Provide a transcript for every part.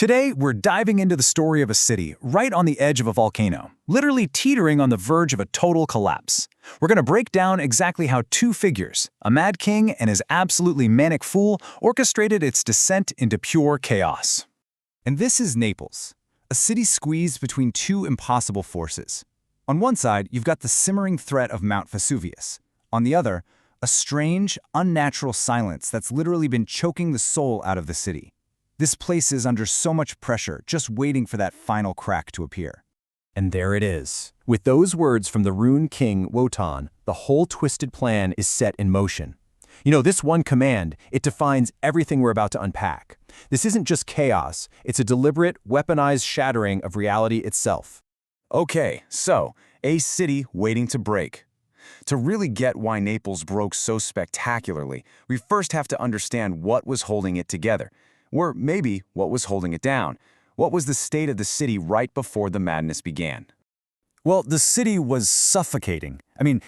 Today, we're diving into the story of a city right on the edge of a volcano, literally teetering on the verge of a total collapse. We're going to break down exactly how two figures, a mad king and his absolutely manic fool, orchestrated its descent into pure chaos. And this is Naples, a city squeezed between two impossible forces. On one side, you've got the simmering threat of Mount Vesuvius. On the other, a strange, unnatural silence that's literally been choking the soul out of the city. This place is under so much pressure, just waiting for that final crack to appear. And there it is. With those words from the Rune King, Wotan, the whole twisted plan is set in motion. This one command, it defines everything we're about to unpack. This isn't just chaos, it's a deliberate, weaponized shattering of reality itself. Okay, so, a city waiting to break. To really get why Naples broke so spectacularly, we first have to understand what was holding it together. Or maybe what was holding it down. What was the state of the city right before the madness began? Well, the city was suffocating.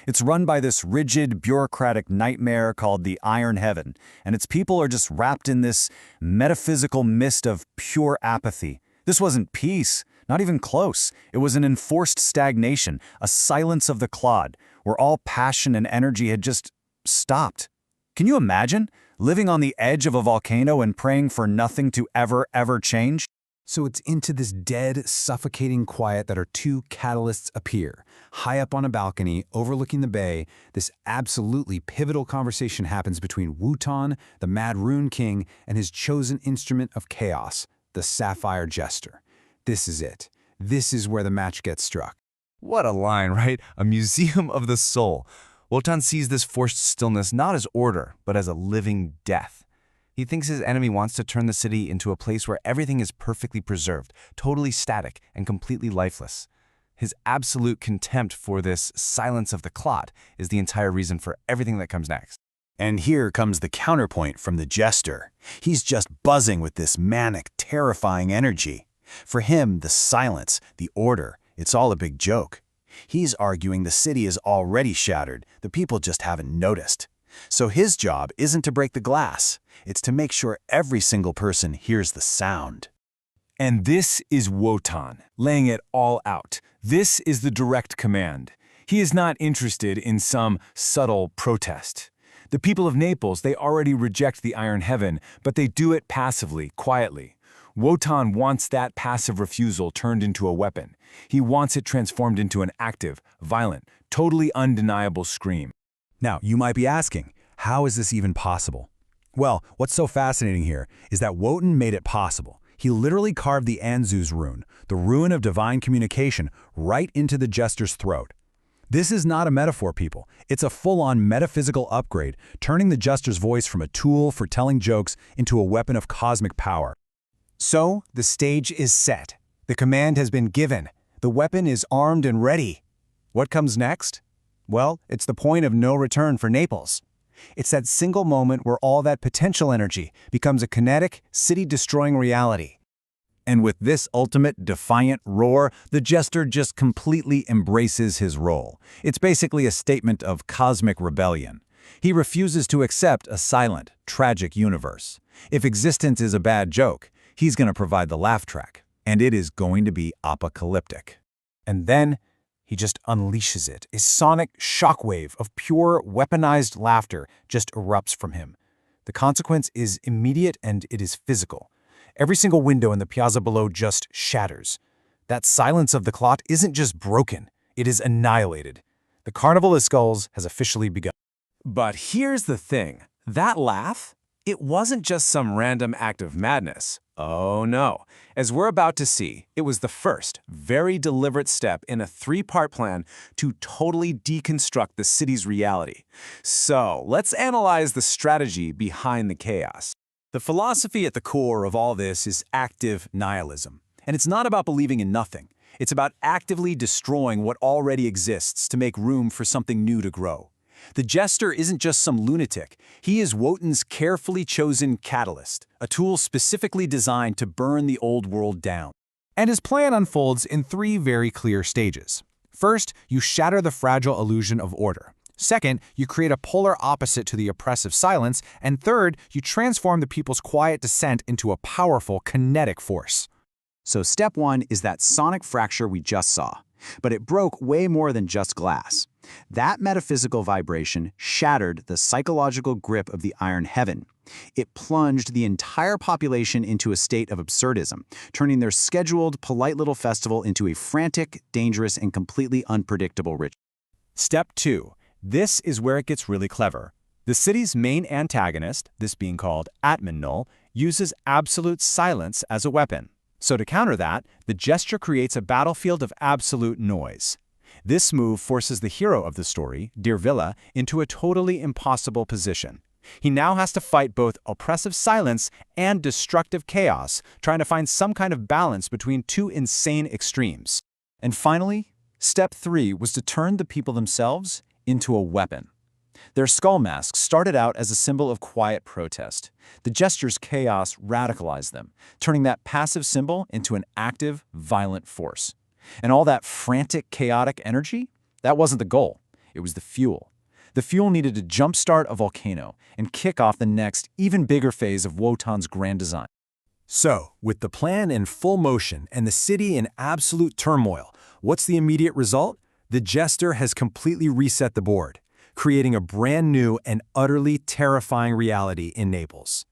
It's run by this rigid, bureaucratic nightmare called the Iron Heaven, and its people are just wrapped in this metaphysical mist of pure apathy. This wasn't peace, not even close. It was an enforced stagnation, a silence of the clod, where all passion and energy had just stopped. Can you imagine living on the edge of a volcano and praying for nothing to ever change? So it's into this dead, suffocating quiet that our two catalysts appear. High up on a balcony, overlooking the bay, this absolutely pivotal conversation happens between Wotan, the Mad Rune King, and his chosen instrument of chaos, the Sapphire Jester. This is it. This is where the match gets struck. What a line, right? A museum of the soul. Wotan sees this forced stillness not as order, but as a living death. He thinks his enemy wants to turn the city into a place where everything is perfectly preserved, totally static, and completely lifeless. His absolute contempt for this silence of the clot is the entire reason for everything that comes next. And here comes the counterpoint from the jester. He's just buzzing with this manic, terrifying energy. For him, the silence, the order, it's all a big joke. He's arguing the city is already shattered, the people just haven't noticed. So his job isn't to break the glass, it's to make sure every single person hears the sound. And this is Wotan, laying it all out. This is the direct command. He is not interested in some subtle protest. The people of Naples, they already reject the Iron Heaven, but they do it passively, quietly. Wotan wants that passive refusal turned into a weapon. He wants it transformed into an active, violent, totally undeniable scream. Now, you might be asking, how is this even possible? Well, what's so fascinating here is that Wotan made it possible. He literally carved the Anzu's rune, the rune of divine communication, right into the jester's throat. This is not a metaphor, people. It's a full-on metaphysical upgrade, turning the jester's voice from a tool for telling jokes into a weapon of cosmic power. So, the stage is set. The command has been given. The weapon is armed and ready. What comes next? Well, it's the point of no return for Naples. It's that single moment where all that potential energy becomes a kinetic, city-destroying reality. And with this ultimate, defiant roar, the jester just completely embraces his role. It's basically a statement of cosmic rebellion. He refuses to accept a silent, tragic universe. If existence is a bad joke, he's going to provide the laugh track, and it is going to be apocalyptic. And then, he just unleashes it. A sonic shockwave of pure, weaponized laughter just erupts from him. The consequence is immediate and it is physical. Every single window in the piazza below just shatters. That silence of the clot isn't just broken, it is annihilated. The Carnival of Skulls has officially begun. But here's the thing. That laugh? It wasn't just some random act of madness. Oh no. As we're about to see, it was the first, very deliberate step in a three-part plan to totally deconstruct the city's reality. So, let's analyze the strategy behind the chaos. The philosophy at the core of all this is active nihilism. And it's not about believing in nothing. It's about actively destroying what already exists to make room for something new to grow. The jester isn't just some lunatic. He is Wotan's carefully chosen catalyst, a tool specifically designed to burn the old world down. And his plan unfolds in three very clear stages. First, you shatter the fragile illusion of order. Second, you create a polar opposite to the oppressive silence. And third, you transform the people's quiet dissent into a powerful kinetic force. So step one is that sonic fracture we just saw. But it broke way more than just glass. That metaphysical vibration shattered the psychological grip of the Iron Heaven. It plunged the entire population into a state of absurdism, turning their scheduled, polite little festival into a frantic, dangerous, and completely unpredictable ritual. Step 2. This is where it gets really clever. The city's main antagonist, this being called Atman Null, uses absolute silence as a weapon. So to counter that, the gesture creates a battlefield of absolute noise. This move forces the hero of the story, Dirvilla, into a totally impossible position. He now has to fight both oppressive silence and destructive chaos, trying to find some kind of balance between two insane extremes. And finally, step 3 was to turn the people themselves into a weapon. Their skull masks started out as a symbol of quiet protest. The gesture's chaos radicalized them, turning that passive symbol into an active, violent force. And all that frantic, chaotic energy? That wasn't the goal. It was the fuel. The fuel needed to jumpstart a volcano and kick off the next, even bigger phase of Wotan's grand design. So, with the plan in full motion and the city in absolute turmoil, what's the immediate result? The jester has completely reset the board, creating a brand new and utterly terrifying reality in Naples.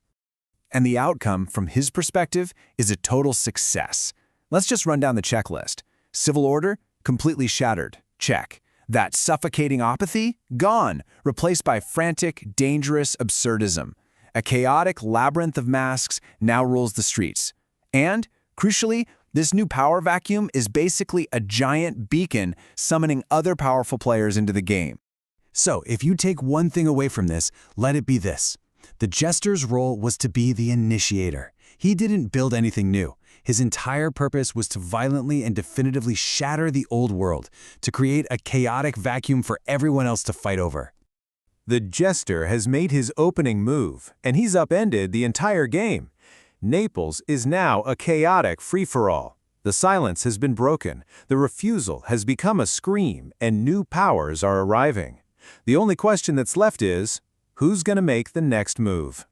And the outcome, from his perspective, is a total success. Let's just run down the checklist. Civil order? Completely shattered. Check. That suffocating apathy? Gone. Replaced by frantic, dangerous absurdism. A chaotic labyrinth of masks now rules the streets. And, crucially, this new power vacuum is basically a giant beacon summoning other powerful players into the game. So, if you take one thing away from this, let it be this. The jester's role was to be the initiator. He didn't build anything new. His entire purpose was to violently and definitively shatter the old world, to create a chaotic vacuum for everyone else to fight over. The jester has made his opening move, and he's upended the entire game. Naples is now a chaotic free-for-all. The silence has been broken, the refusal has become a scream, and new powers are arriving. The only question that's left is, who's going to make the next move?